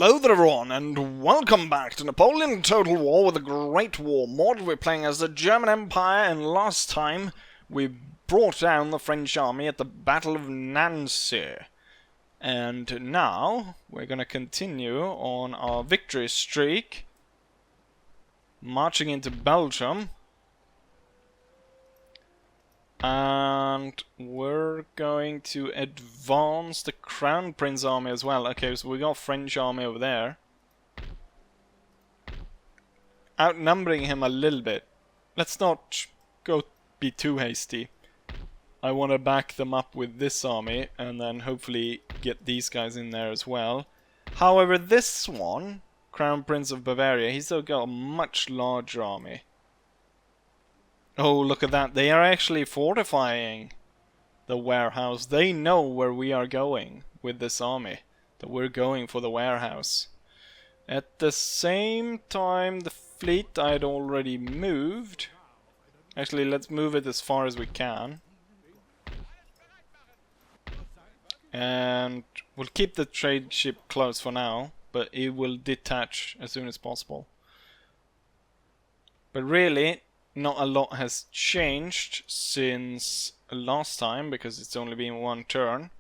Hello there everyone, and welcome back to Napoleon Total War with the Great War mod. We're playing as the German Empire, and last time we brought down the French army at the Battle of Nancy. And now we're gonna continue on our victory streak, marching into Belgium. And we're going to advance the Crown Prince army as well. Okay, so we got French army over there. Outnumbering him a little bit. Let's not be too hasty. I want to back them up with this army and then hopefully get these guys in there as well. However, this one, Crown Prince of Bavaria, he's still got a much larger army. Oh, look at that. They are actually fortifying the warehouse. They know where we are going with this army. That we're going for the warehouse. At the same time, the fleet I had already moved. Actually, let's move it as far as we can. And we'll keep the trade ship close for now, but it will detach as soon as possible. But really, not a lot has changed since last time, because it's only been one turn.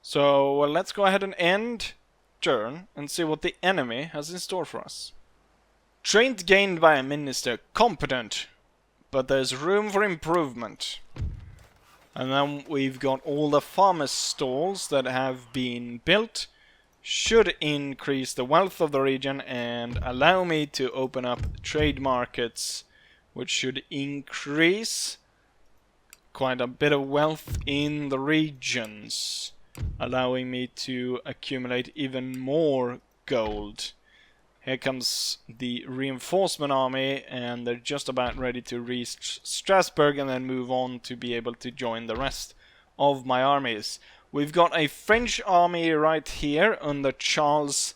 So let's go ahead and end turn and see what the enemy has in store for us. Trained gained by a minister, competent, but there's room for improvement. And then we've got all the farmers' stalls that have been built. Should increase the wealth of the region and allow me to open up trade markets, which should increase quite a bit of wealth in the regions, allowing me to accumulate even more gold. Here comes the reinforcement army, and they're just about ready to reach Strasbourg and then move on to be able to join the rest of my armies. We've got a French army right here under Charles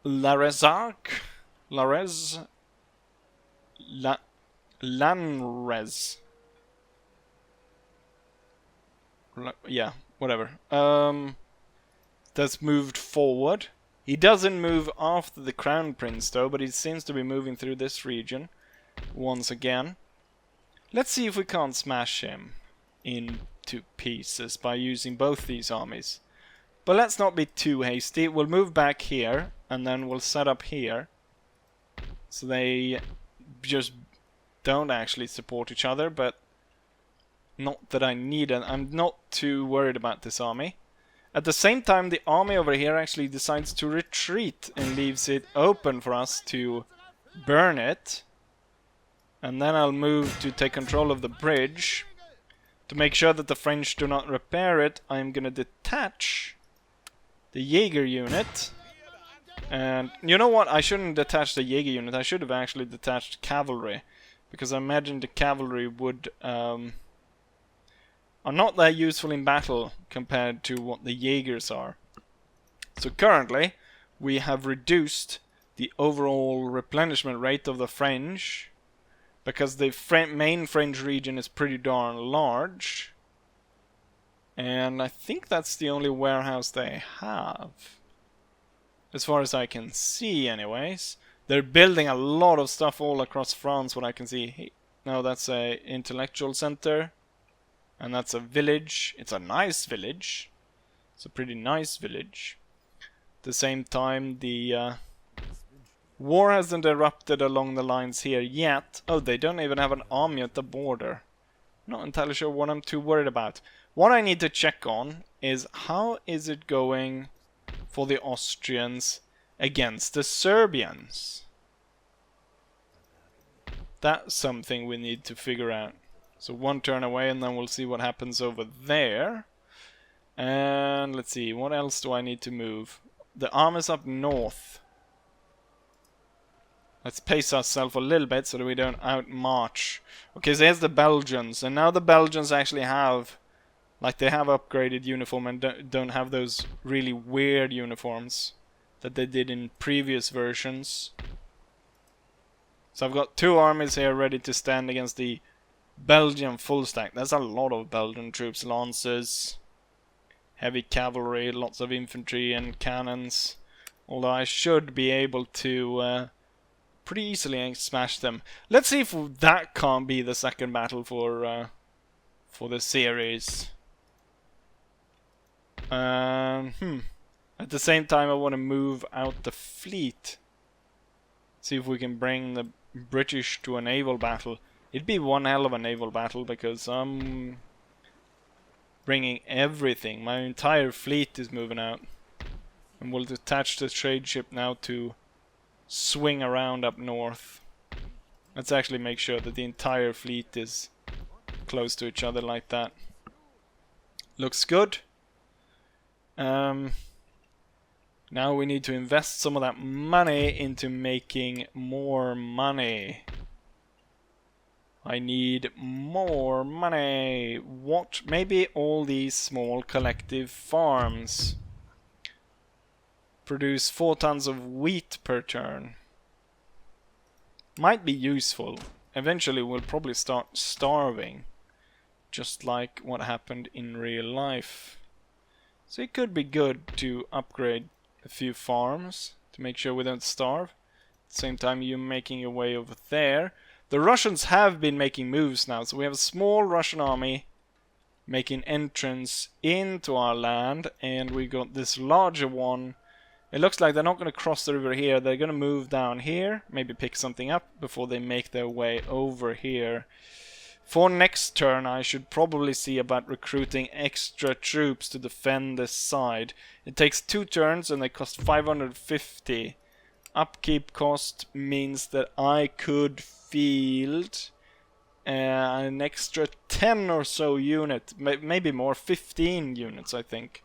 Lanres. Yeah, whatever. That's moved forward. He doesn't move after the Crown Prince though, but he seems to be moving through this region once again. Let's see if we can't smash him into pieces by using both these armies. But let's not be too hasty. We'll move back here and then we'll set up here. So they just don't actually support each other, but not that I need it. I'm not too worried about this army. At the same time, the army over here actually decides to retreat and leaves it open for us to burn it. And then I'll move to take control of the bridge. To make sure that the French do not repair it, I'm gonna detach the Jaeger unit. And you know what? I shouldn't detach the Jaeger unit. I should have actually detached cavalry, because I imagine the cavalry would are not that useful in battle compared to what the Jaegers are. So currently we have reduced the overall replenishment rate of the French, because the main French region is pretty darn large, and I think that's the only warehouse they have, as far as I can see anyways. They're building a lot of stuff all across France, what I can see. No, that's a intellectual center. And that's a village. It's a nice village. It's a pretty nice village. At the same time, the war hasn't erupted along the lines here yet. Oh, they don't even have an army at the border. Not entirely sure what I'm too worried about. What I need to check on is how is it going for the Austrians against the Serbians. That's something we need to figure out. So one turn away and then we'll see what happens over there. And let's see, what else do I need to move? The army's up north. Let's pace ourselves a little bit so that we don't outmarch. Okay, so here's the Belgians. And now the Belgians actually have, like, they have upgraded uniform and don't have those really weird uniforms that they did in previous versions. So I've got two armies here ready to stand against the Belgian full stack. That's a lot of Belgian troops. Lancers, heavy cavalry, lots of infantry and cannons. Although I should be able to pretty easily smash them. Let's see if that can't be the second battle for the series. At the same time, I want to move out the fleet. See if we can bring the British to a naval battle. It'd be one hell of a naval battle because I'm bringing everything. My entire fleet is moving out. And we'll detach the trade ship now to swing around up north. Let's actually make sure that the entire fleet is close to each other like that. Looks good. Now we need to invest some of that money into making more money. I need more money. What? Maybe all these small collective farms produce 4 tons of wheat per turn. Might be useful. Eventually we'll probably start starving. Just like what happened in real life. So it could be good to upgrade a few farms to make sure we don't starve. At the same time you're making your way over there. The Russians have been making moves now, so we have a small Russian army making entrance into our land, and we got this larger one. It looks like they're not going to cross the river here, they're going to move down here, maybe pick something up before they make their way over here. For next turn I should probably see about recruiting extra troops to defend this side. It takes 2 turns and they cost 550. Upkeep cost means that I could field an extra 10 or so units, maybe more, 15 units I think,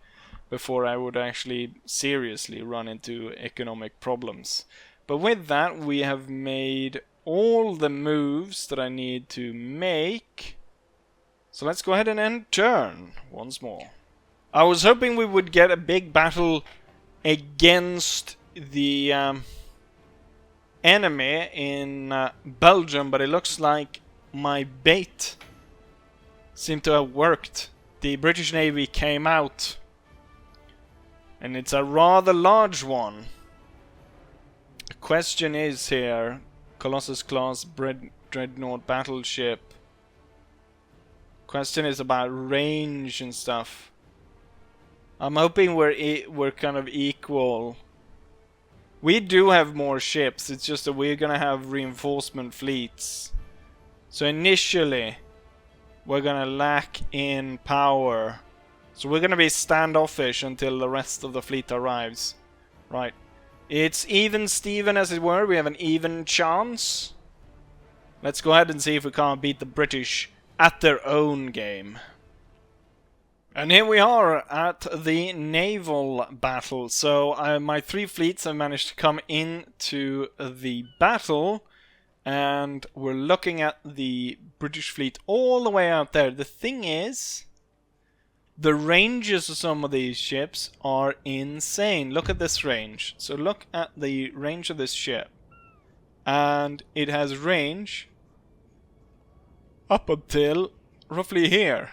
before I would actually seriously run into economic problems. But with that we have made all the moves that I need to make. So let's go ahead and end turn once more. I was hoping we would get a big battle against the enemy in Belgium, but it looks like my bait seemed to have worked. The British Navy came out, and it's a rather large one. The question is here, Colossus class dreadnought battleship. Question is about range and stuff. I'm hoping we're kind of equal. We do have more ships, it's just that we're gonna have reinforcement fleets. So initially, we're gonna lack in power. So we're gonna be standoffish until the rest of the fleet arrives. Right. It's even Steven as it were, we have an even chance. Let's go ahead and see if we can't beat the British at their own game. And here we are at the naval battle. So my 3 fleets have managed to come into the battle. And we're looking at the British fleet all the way out there. The thing is, the ranges of some of these ships are insane. Look at this range. So look at the range of this ship. And it has range up until roughly here.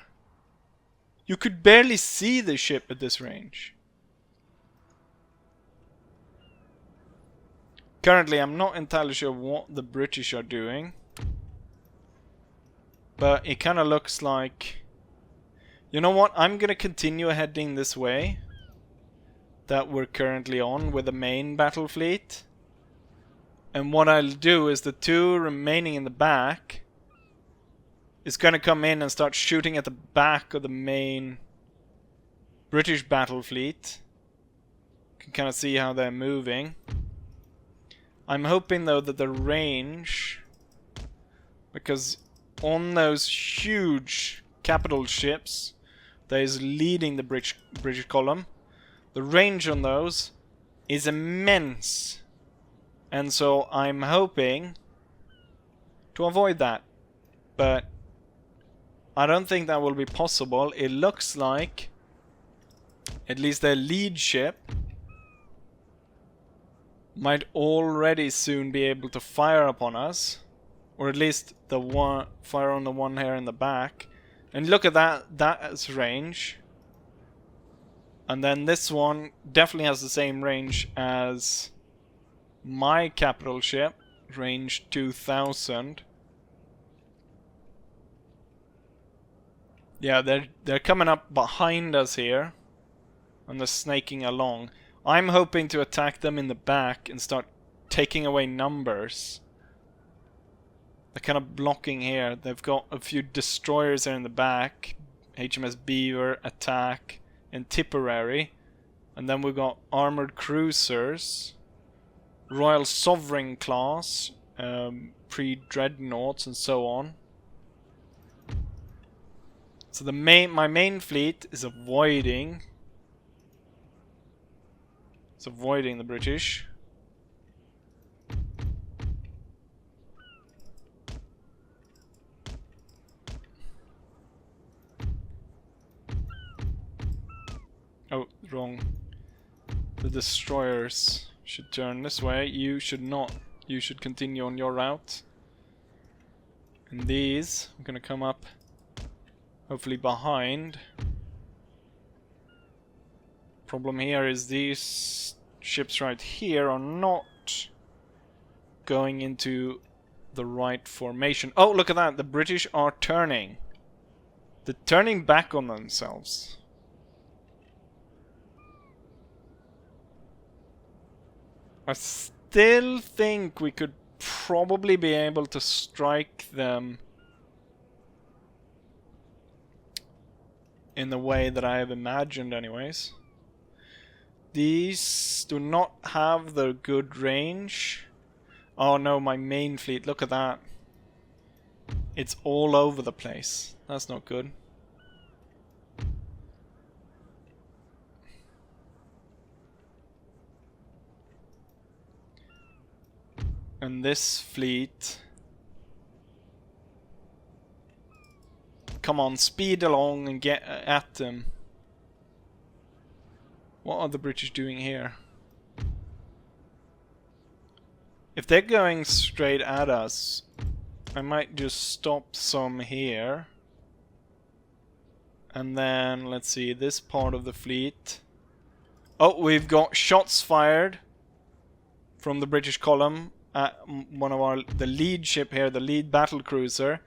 You could barely see the ship at this range. Currently, I'm not entirely sure what the British are doing. But it kind of looks like... You know what? I'm going to continue heading this way that we're currently on with the main battle fleet. And what I'll do is the 2 remaining in the back is going to come in and start shooting at the back of the main British battle fleet. You can kind of see how they're moving. I'm hoping though that the range, because on those huge capital ships that is leading the British column, the range on those is immense. And so I'm hoping to avoid that. But I don't think that will be possible. It looks like at least their lead ship might already soon be able to fire upon us. Or at least the one fire on the one here in the back. And look at that, that's range. And then this one definitely has the same range as my capital ship, range 2000. Yeah, they're coming up behind us here, and they're snaking along. I'm hoping to attack them in the back and start taking away numbers. They're kind of blocking here. They've got a few destroyers there in the back. HMS Beaver, Attack, and Tipperary. And then we've got armored cruisers, Royal Sovereign class, pre-dreadnoughts, and so on. So my main fleet is avoiding the British. Oh, wrong. The destroyers should turn this way. You should not. You should continue on your route. And these are gonna come up, hopefully behind. Problem here is these ships right here are not going into the right formation. Oh, look at that! The British are turning. They're turning back on themselves. I still think we could probably be able to strike them in the way that I have imagined anyways. These do not have the good range. Oh no, my main fleet, look at that. It's all over the place. That's not good. And this fleet... Come on, speed along and get at them. What are the British doing here? If they're going straight at us, I might just stop some here. And then, let's see, this part of the fleet. Oh, we've got shots fired from the British column. One of the lead ship here, the lead battle cruiser,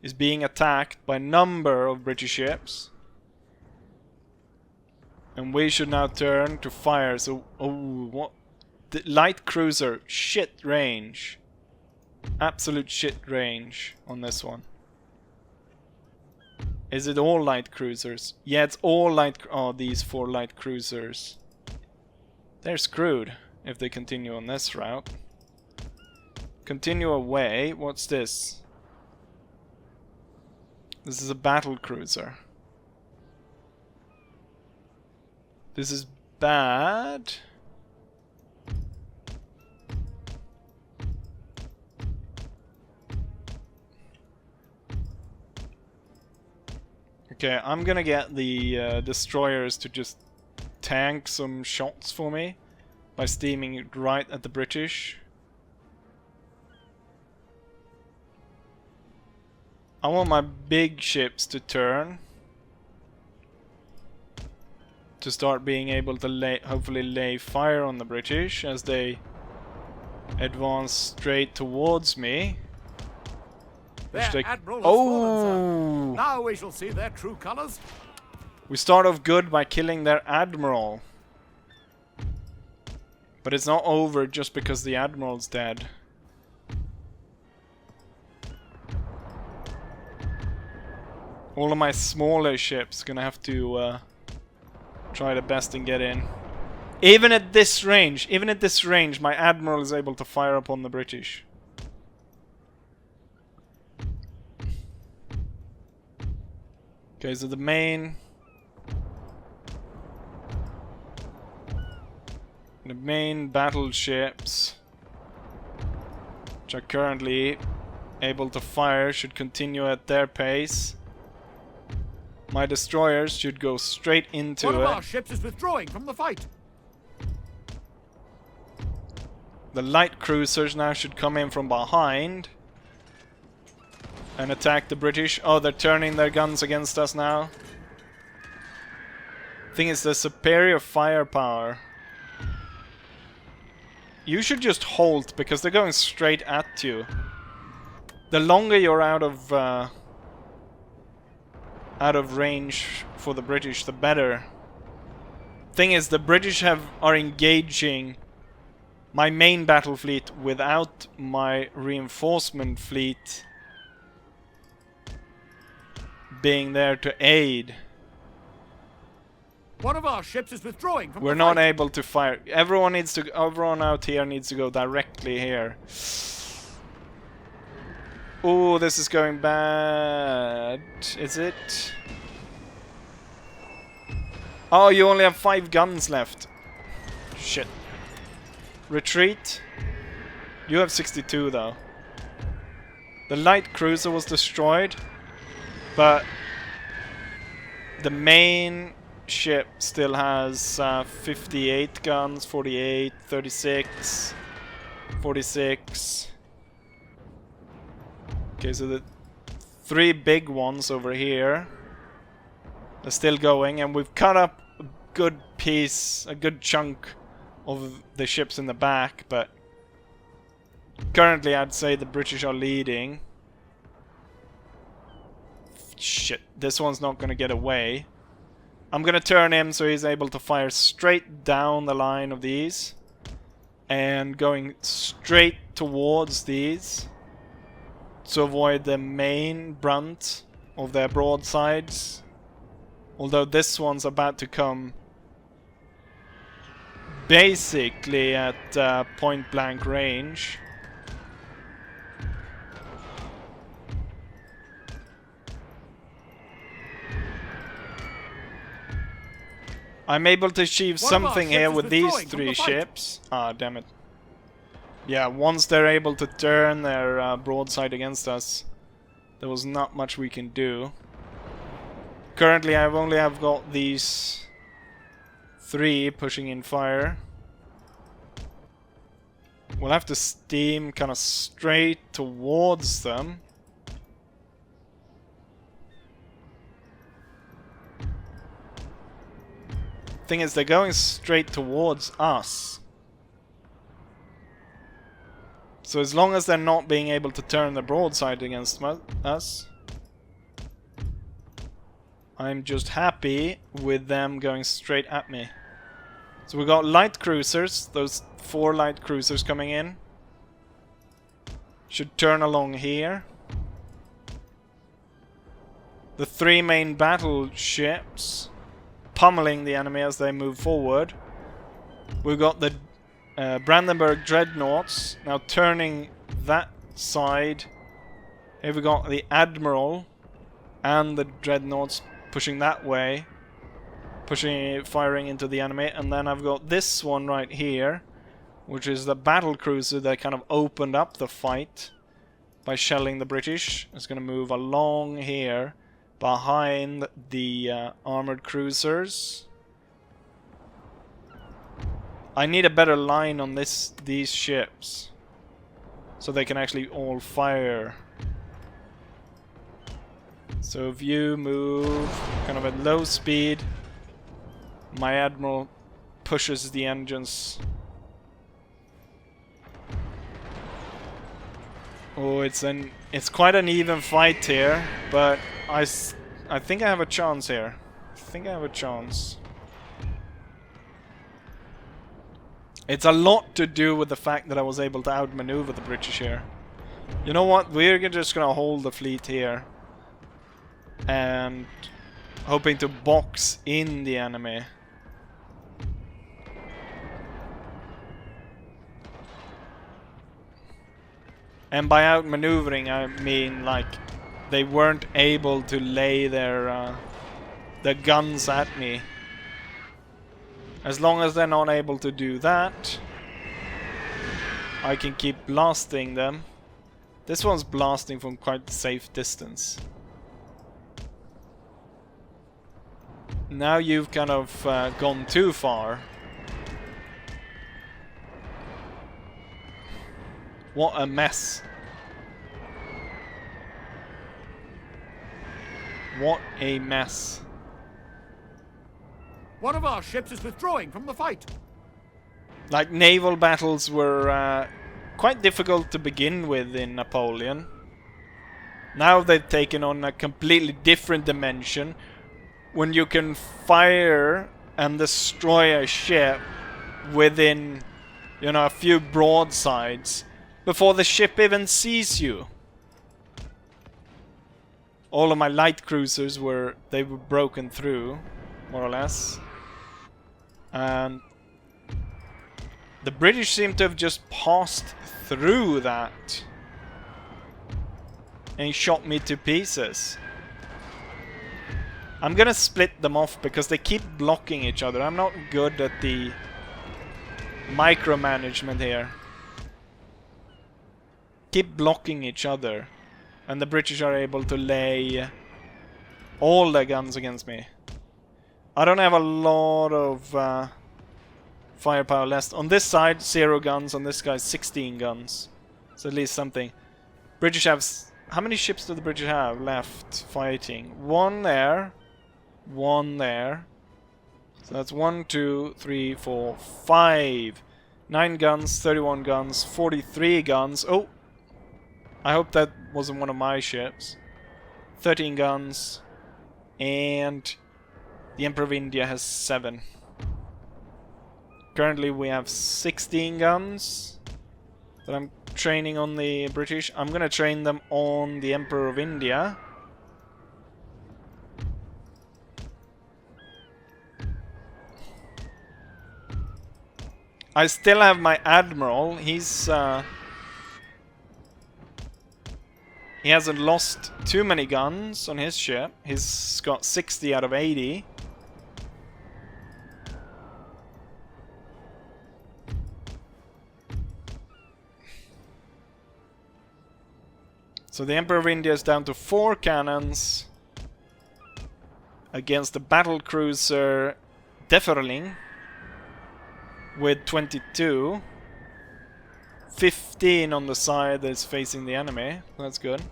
is being attacked by a number of British ships. And we should now turn to fire. So, oh, what? The light cruiser, shit range. Absolute shit range on this one. Is it all light cruisers? Yeah, it's all light. Oh, these 4 light cruisers. They're screwed if they continue on this route. Continue away. What's this? This is a battle cruiser. This is bad. Okay, I'm gonna get the destroyers to just tank some shots for me by steaming it right at the British. I want my big ships to turn to start being able to hopefully lay fire on the British as they advance straight towards me. Their admiral has fallen, sir. Now we shall see their true colors. We start off good by killing their admiral. But it's not over just because the admiral's dead. All of my smaller ships gonna have to try the best and get in. Even at this range, my admiral is able to fire upon the British. Okay, so the main battleships, which are currently able to fire, should continue at their pace. My destroyers should go straight into it. One of our ships is withdrawing from the fight. The light cruisers now should come in from behind and attack the British. Oh, they're turning their guns against us now. Thing is, the superior firepower. You should just halt, because they're going straight at you. The longer you're out of range for the British, the better. Thing is, the British are engaging my main battle fleet without my reinforcement fleet being there to aid. One of our ships is withdrawing from We're the not fight. able to fire. Everyone out here needs to go directly here. Oh, this is going bad. Is it? Oh, you only have 5 guns left. Shit. Retreat. You have 62 though. The light cruiser was destroyed, but the main ship still has 58 guns, 48, 36, 46. Okay, so the 3 big ones over here are still going, and we've cut up a good piece, a good chunk of the ships in the back, but currently I'd say the British are leading. Shit, this one's not gonna get away. I'm gonna turn him so he's able to fire straight down the line of these and going straight towards these to avoid the main brunt of their broadsides. Although this one's about to come basically at point blank range. I'm able to achieve something here with these 3 ships. Ah, damn it. Yeah, once they're able to turn their broadside against us, there was not much we can do. Currently, I only have got these 3 pushing in fire. We'll have to steam kind of straight towards them. Thing is, they're going straight towards us. So as long as they're not being able to turn the broadside against us, I'm just happy with them going straight at me. So we got light cruisers, those 4 light cruisers coming in. Should turn along here. The 3 main battleships pummeling the enemy as they move forward. We've got the Brandenburg dreadnoughts now turning that side. Here we got the Admiral and the dreadnoughts pushing that way, firing into the enemy. And then I've got this one right here, which is the battle cruiser that kind of opened up the fight by shelling the British. It's going to move along here behind the armored cruisers. I need a better line on these ships so they can actually all fire. So if you move kind of at low speed, my Admiral pushes the engines. Oh, it's quite an even fight here, but I think I have a chance here. I think I have a chance. It's a lot to do with the fact that I was able to outmaneuver the British here. You know what? We're just gonna hold the fleet here and hoping to box in the enemy. And by outmaneuvering, I mean like they weren't able to lay their guns at me. As long as they're not able to do that, I can keep blasting them. This one's blasting from quite a safe distance. Now you've kind of gone too far. What a mess. What a mess. One of our ships is withdrawing from the fight. Like, naval battles were quite difficult to begin with in Napoleon. Now they've taken on a completely different dimension when you can fire and destroy a ship within, you know, a few broadsides before the ship even sees you. All of my light cruisers were broken through, more or less. And the British seem to have just passed through that and shot me to pieces. I'm gonna split them off because they keep blocking each other. I'm not good at the micromanagement here. Keep blocking each other, and the British are able to lay all their guns against me. I don't have a lot of firepower left. On this side, 0 guns. On this guy, 16 guns. So at least something. British have... How many ships do the British have left fighting? 1 there. 1 there. So that's 1, 2, 3, 4, 5. 9 guns, 31 guns, 43 guns. Oh! I hope that wasn't one of my ships. 13 guns. And the Emperor of India has 7. Currently we have 16 guns that I'm training on the British. I'm gonna train them on the Emperor of India. I still have my Admiral. He's he hasn't lost too many guns on his ship. He's got 60 out of 80. So the Emperor of India is down to 4 cannons against the battle cruiser Deferling with 22. 15 on the side that is facing the enemy. That's good.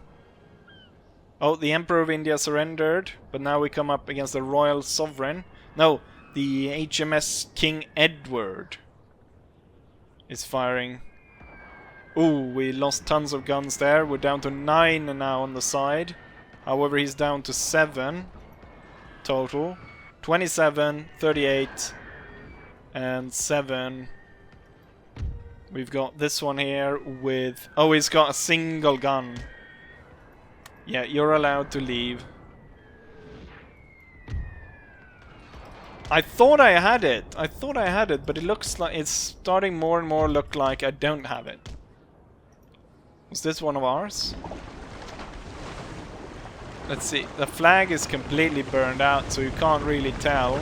Oh, the Emperor of India surrendered, but now we come up against the Royal Sovereign. No, the HMS King Edward is firing. Ooh, we lost tons of guns there. We're down to 9 now on the side. However, he's down to 7 total. 27, 38, and 7. We've got this one here with... Oh, he's got a single gun. Yeah, you're allowed to leave. I thought I had it. But it looks like it's starting more and more look like I don't have it. Is this one of ours? Let's see. The flag is completely burned out, so you can't really tell.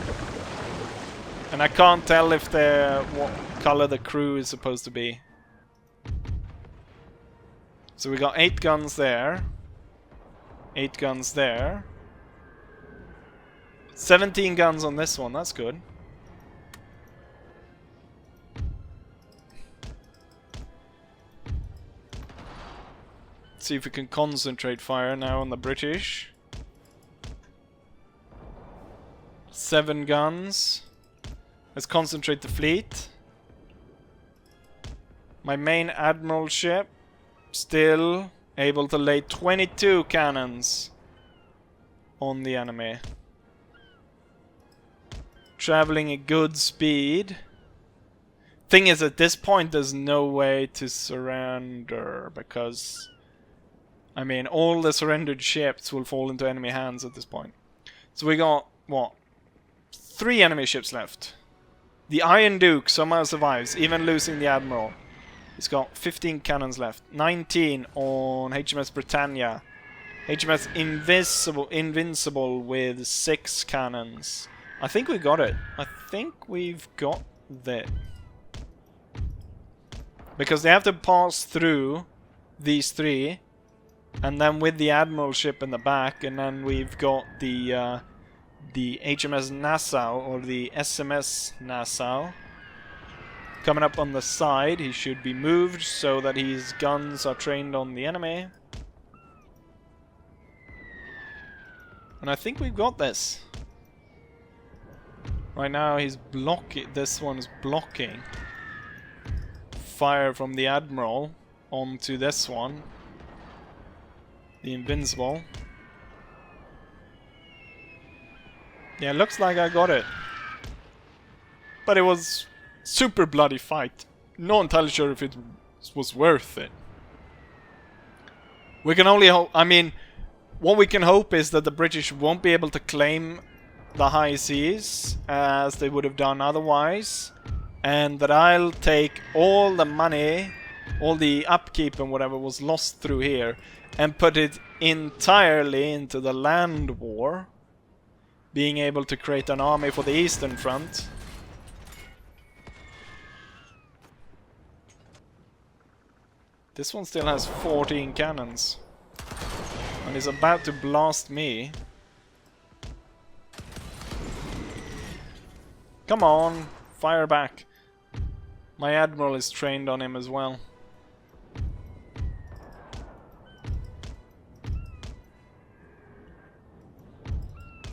And I can't tell if what color the crew is supposed to be. So we got 8 guns there. 8 guns there. 17 guns on this one, that's good. Let's see if we can concentrate fire now on the British. 7 guns. Let's concentrate the fleet. My main admiral ship still able to lay 22 cannons on the enemy. Traveling at good speed. Thing is, at this point there's no way to surrender because, I mean, all the surrendered ships will fall into enemy hands at this point. So we got, what? 3 enemy ships left. The Iron Duke somehow survives, even losing the Admiral. He's got 15 cannons left. 19 on HMS Britannia. HMS Invincible with 6 cannons. I think we got it. I think we've got that. Because they have to pass through these 3. And then with the Admiral ship in the back. And then we've got the HMS Nassau, or the SMS Nassau, coming up on the side. He should be moved so that his guns are trained on the enemy. And I think we've got this. Right now he's blocking. This one is blocking fire from the Admiral onto this one. The Invincible. Yeah, looks like I got it. But it was super bloody fight. Not entirely sure if it was worth it. We can only hope... I mean, what we can hope is that the British won't be able to claim the high seas as they would have done otherwise. And that I'll take all the money, all the upkeep and whatever was lost through here, and put it entirely into the land war. Being able to create an army for the Eastern Front. This one still has 14 cannons. And is about to blast me. Come on, fire back. My Admiral is trained on him as well.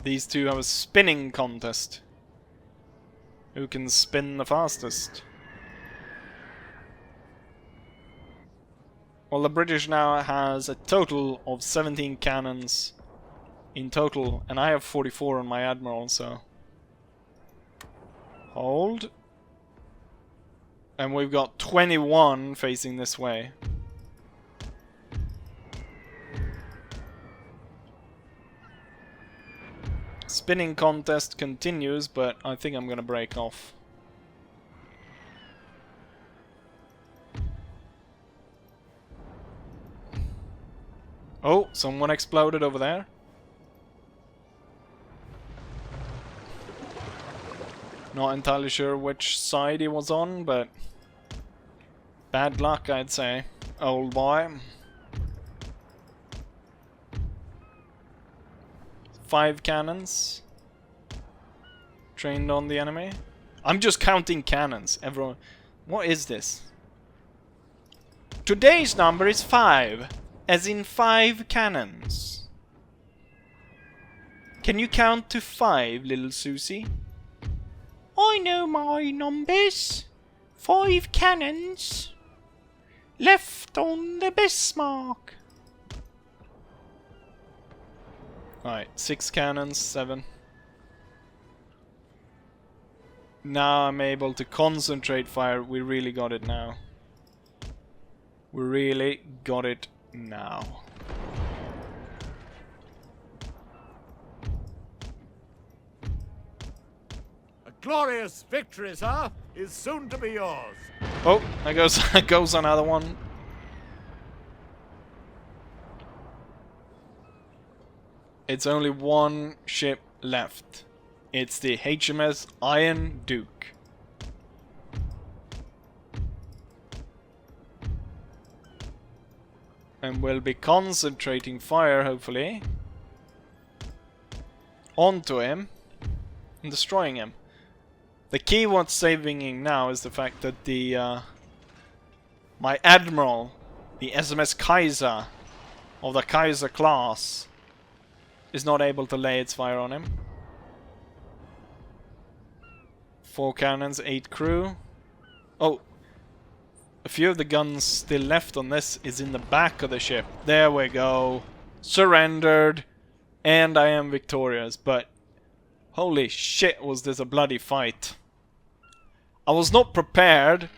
These two have a spinning contest. Who can spin the fastest? Well, the British now has a total of 17 cannons in total, and I have 44 on my Admiral, so... Hold. And we've got 21 facing this way. Spinning contest continues, but I think I'm gonna break off. Oh, someone exploded over there. Not entirely sure which side he was on, but bad luck, I'd say, old boy. 5 cannons trained on the enemy. I'm just counting cannons. Everyone, what is this? Today's number is 5, as in 5 cannons. Can you count to 5, little Susie? I know my numbers. 5 cannons left on the Bismarck. Alright, 6 cannons, 7. Now I'm able to concentrate fire. We really got it now. We really got it now. A glorious victory, sir, is soon to be yours. Oh, there goes another one. It's only one ship left. It's the HMS Iron Duke. And we'll be concentrating fire, hopefully, onto him and destroying him. The key what's saving him now is the fact that the my Admiral, the SMS Kaiser of the Kaiser class, is not able to lay its fire on him. 4 cannons, 8 crew. Oh, a few of the guns still left on this is in the back of the ship. There we go. Surrendered. And I am victorious, but holy shit, was this a bloody fight. I was not prepared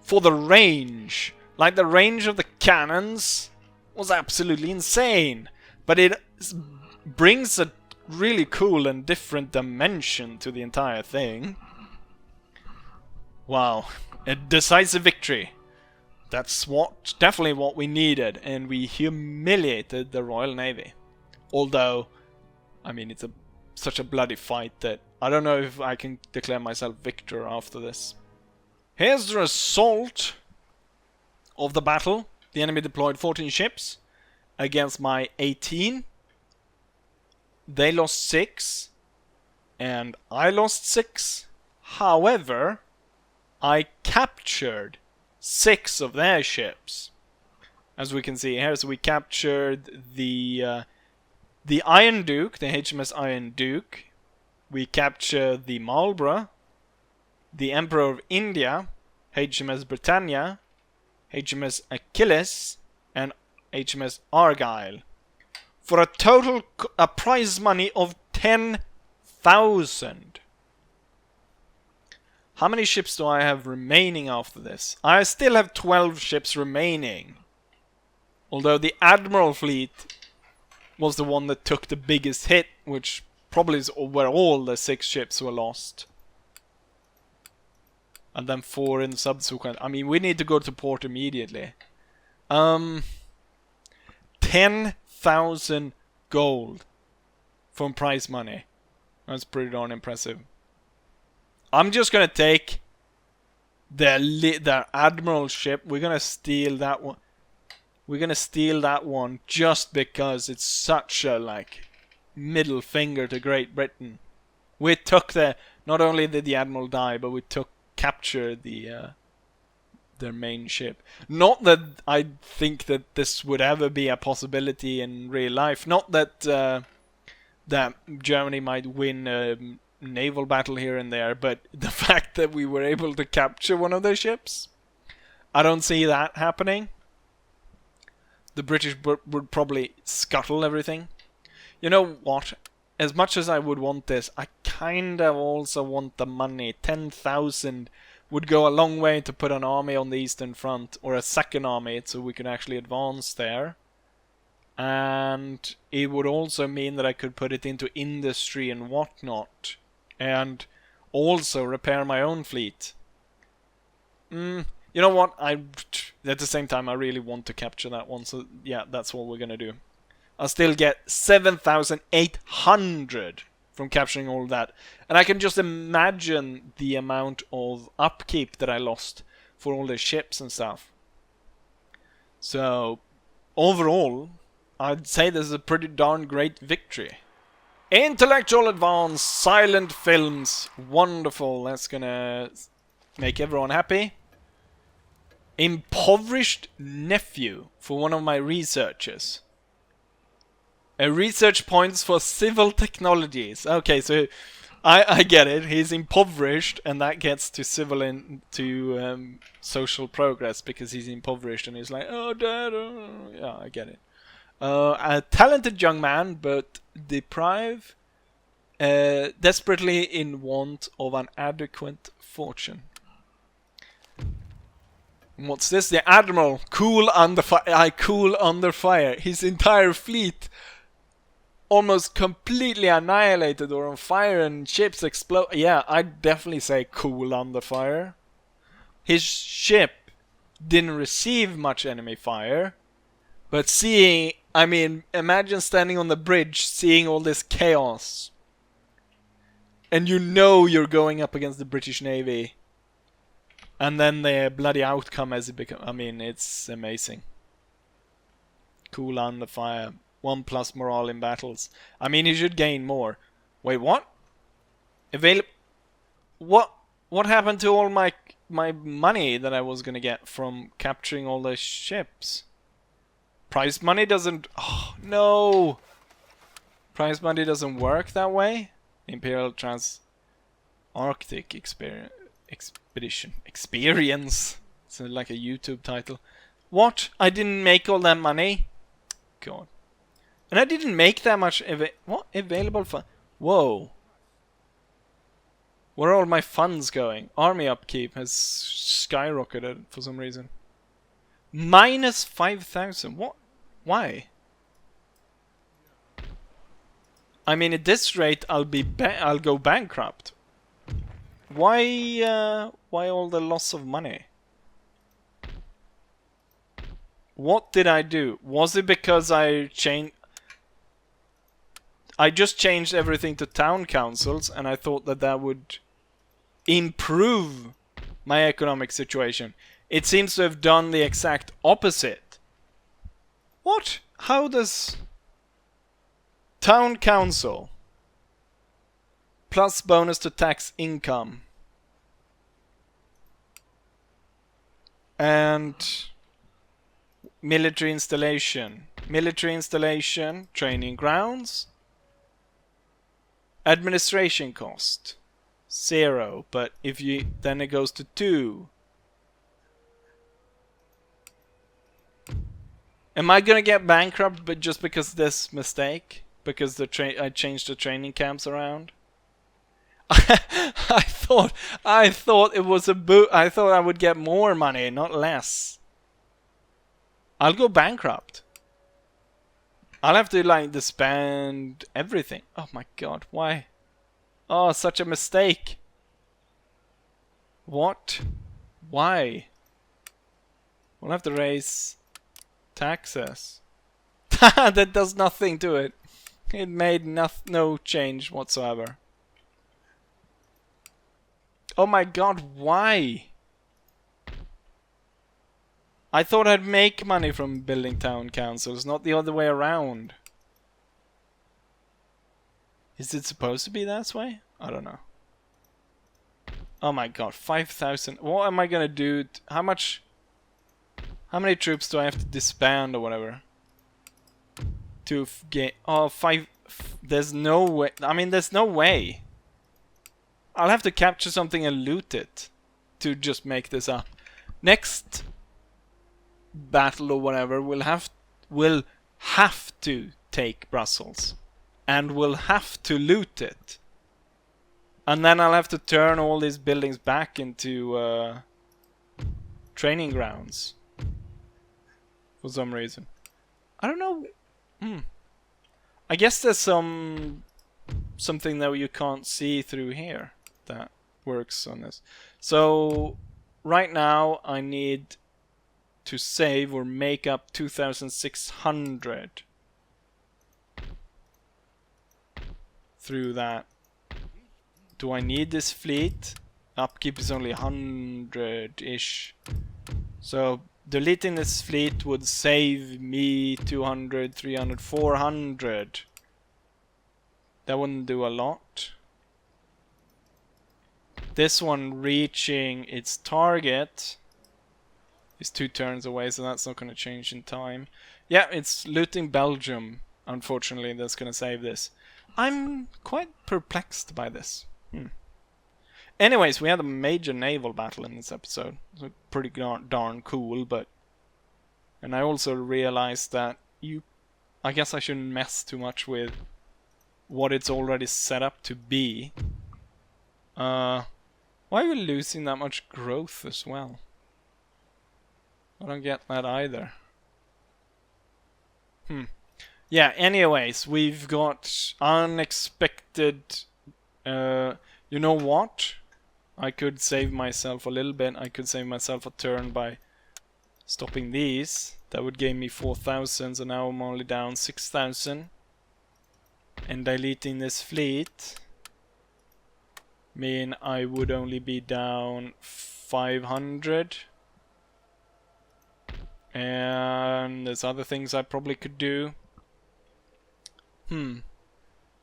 for the range. Like, the range of the cannons was absolutely insane. But it brings a really cool and different dimension to the entire thing. Wow, a decisive victory. That's definitely what we needed, and we humiliated the Royal Navy. Although, I mean, it's such a bloody fight that I don't know if I can declare myself victor after this. Here's the result of the battle. The enemy deployed 14 ships against my 18. They lost 6, and I lost 6. However, I captured 6 of their ships. As we can see here, so we captured the Iron Duke, the HMS Iron Duke, we capture the Marlborough, the Emperor of India, HMS Britannia, HMS Achilles, and HMS Argyle, for a total prize money of 10,000. How many ships do I have remaining after this? I still have 12 ships remaining. Although the Admiral fleet was the one that took the biggest hit, which probably is where all the 6 ships were lost. And then 4 in subsequent. I mean, we need to go to port immediately. 10,000 gold from prize money. That's pretty darn impressive. I'm just gonna take their admiral ship. We're gonna steal that one. We're gonna steal that one just because it's such a middle finger to Great Britain. We took not only did the admiral die, but we captured their main ship. Not that I think that this would ever be a possibility in real life. Not that that Germany might win a naval battle here and there, but the fact that we were able to capture one of their ships, I don't see that happening. The British would probably scuttle everything. You know what? As much as I would want this, I kind of also want the money. 10,000 would go a long way to put an army on the Eastern Front, or a second army, so we can actually advance there. And it would also mean that I could put it into industry and whatnot. And also repair my own fleet. You know what? At the same time, I really want to capture that one. So yeah, that's what we're gonna do. I'll still get 7,800 from capturing all that. And I can just imagine the amount of upkeep that I lost for all the ships and stuff. So overall, I'd say this is a pretty darn great victory. Intellectual advance, silent films, wonderful. That's gonna make everyone happy. Impoverished nephew for one of my researchers. A research points for civil technologies. Okay, so I get it. He's impoverished, and that gets to civil social progress because he's impoverished, and he's like, oh, dad, yeah, I get it. A talented young man, but desperately in want of an adequate fortune. What's this? The Admiral, cool under fire. I cool under fire. His entire fleet almost completely annihilated or on fire and ships explode. Yeah, I'd definitely say cool under fire. His ship didn't receive much enemy fire, but imagine standing on the bridge, seeing all this chaos, and you know you're going up against the British Navy, and then the bloody outcome as it becomes. I mean, it's amazing. Cool under fire. 1+ morale in battles. I mean, he should gain more. Wait, what? What happened to all my money that I was gonna get from capturing all the ships? Prize money doesn't... Oh, no! Prize money doesn't work that way? Imperial Trans-Arctic Expedition. Experience! It's like a YouTube title. What? I didn't make all that money? God. And I didn't make that much what? Available fund? Whoa. Where are all my funds going? Army upkeep has skyrocketed for some reason. Minus 5,000. What? Why? I mean, at this rate, I'll go bankrupt. Why all the loss of money? What did I do? Was it because I just changed everything to town councils, and I thought that would improve my economic situation. It seems to have done the exact opposite. What? How does town council plus bonus to tax income and military installation, training grounds, Administration cost 0, but if you then it goes to 2. Am I gonna get bankrupt but just because of this mistake? Because I changed the training camps around? I thought it was a I thought I would get more money, not less. I'll go bankrupt. I'll have to like disband everything. Oh my god, why? Oh, such a mistake. What? Why? We'll have to raise taxes. That does nothing to it. It made no change whatsoever. Oh my god, why? I thought I'd make money from building town councils, not the other way around. Is it supposed to be that way? I don't know. Oh my god, 5,000. What am I gonna do? How many troops do I have to disband or whatever? To get... Oh, 5... There's no way... I mean, there's no way. I'll have to capture something and loot it to just make this up. Next battle or whatever, we'll have to take Brussels. And we'll have to loot it. And then I'll have to turn all these buildings back into training grounds. For some reason. I don't know. I guess there's something that you can't see through here that works on this. So right now I need to save or make up 2,600 through that. Do I need this fleet? Upkeep is only 100-ish. So deleting this fleet would save me 200, 300, 400. That wouldn't do a lot. This one reaching its target is 2 turns away, so that's not going to change in time. Yeah, it's looting Belgium, unfortunately, that's going to save this. I'm quite perplexed by this. Anyways, we had a major naval battle in this episode. It was pretty darn cool, but... And I also realized that I guess I shouldn't mess too much with what it's already set up to be. Why are we losing that much growth as well? I don't get that either. Yeah, anyways, we've got unexpected... you know what? I could save myself a little bit. I could save myself a turn by stopping these. That would give me 4,000, so now I'm only down 6,000. And deleting this fleet mean I would only be down 500. And there's other things I probably could do.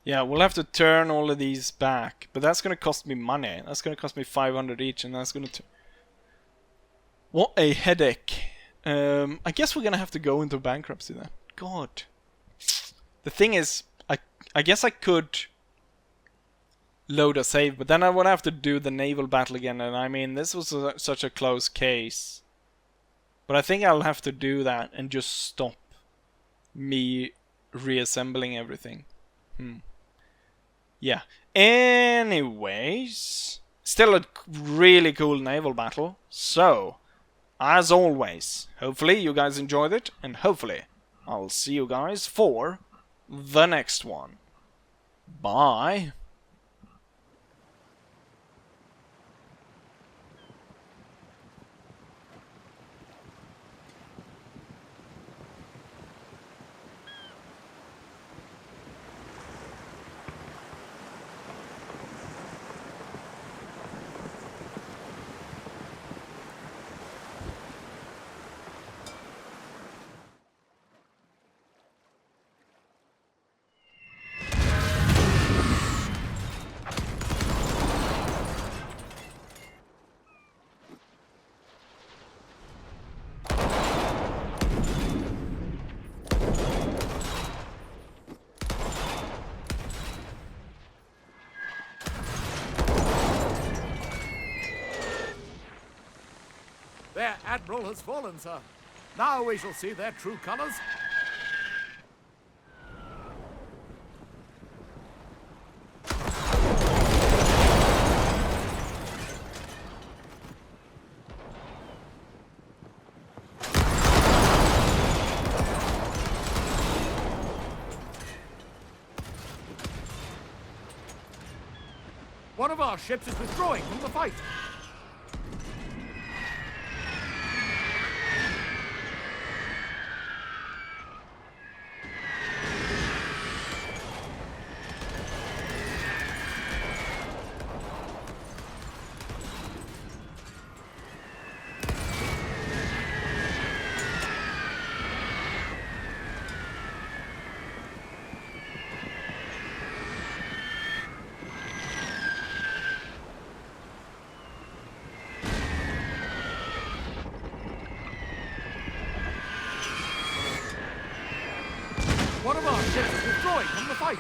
Yeah, we'll have to turn all of these back, but that's going to cost me money. That's going to cost me 500 each, and that's going to... What a headache. I guess we're going to have to go into bankruptcy then. God. The thing is, I guess I could load a save, but then I would have to do the naval battle again, and I mean, this was such a close case. But I think I'll have to do that and just stop me reassembling everything. Yeah. Anyways, still a really cool naval battle. So, as always, hopefully you guys enjoyed it, and hopefully I'll see you guys for the next one. Bye. Their admiral has fallen, sir. Now we shall see their true colors. One of our ships is withdrawing from the fight. One of our ships is withdrawing from the fight.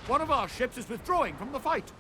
One of our ships is withdrawing from the fight.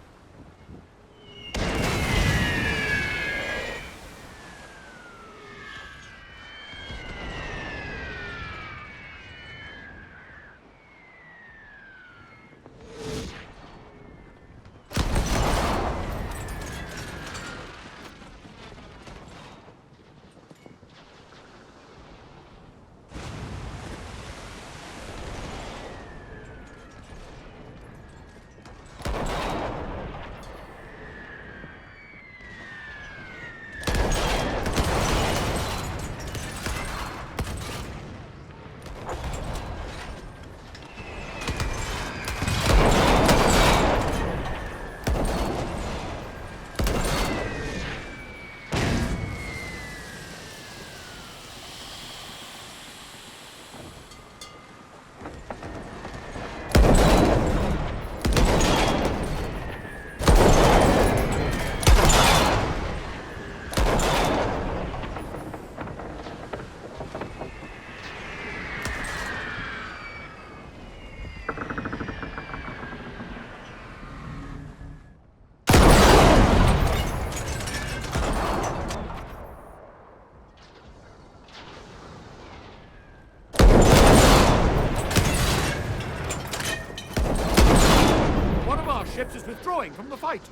Ships is withdrawing from the fight.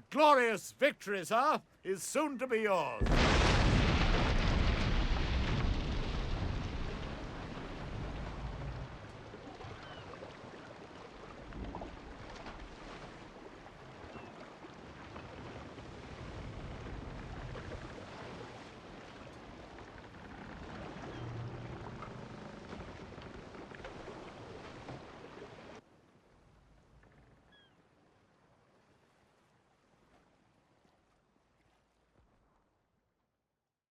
glorious victory, sir, is soon to be yours.